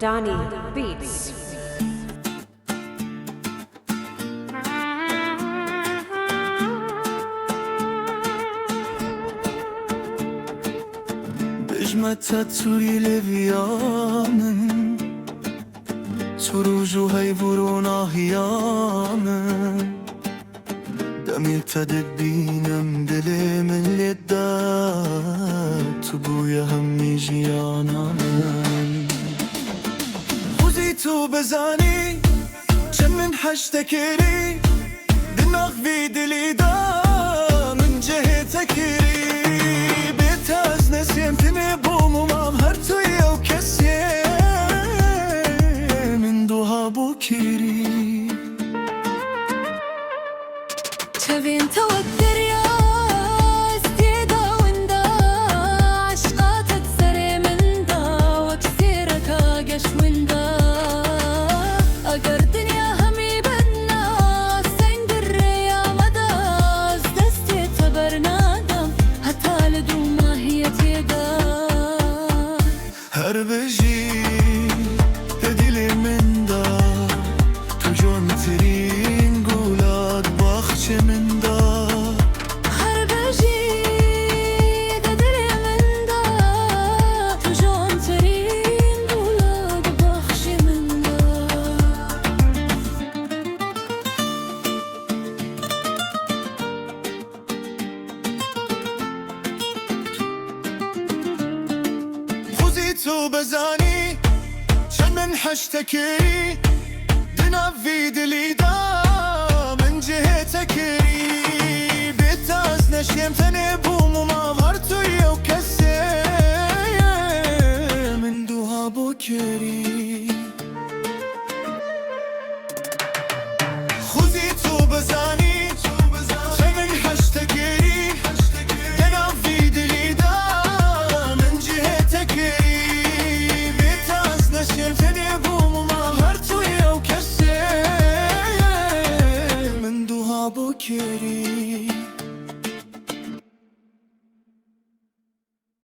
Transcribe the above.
Donnie Beats. بجمتها تسوي لبيامن سروجو هاي برونا هيامن دمي تدبينم دلي من لدات بويا همي جيانا من خزيتو بزاني كم من حشتكري دناغ في دلي دا من جهتكري بيتاز نسيم تمي بومو مام هرتو يو كسي من دوها بوكيري تبين توتر يا استيدا وندا عشقات تسري من دا وكسيرك اقش وندا اقر دنيا همي بدنا سنقر يا مداز دستي تبرنادم حتى لدو ما هي تيدا هربجي تدلي من دا تجون ترين قولاد باخش من دا هربجي تدري من دا تجون ترين قولاد باخش من دا خزيتو بزاني شن من حشتكي دنا في دلي دا من جهتكري بيتاز نشيم تنبوم وما مرتو يو كسي من دوها بوكري خزيتو بزاني شن من حشتكي دنا في دلي دا من جهتكري بيتاز نشيم تنبوم وما مرتو يو كسي من دوها بوكري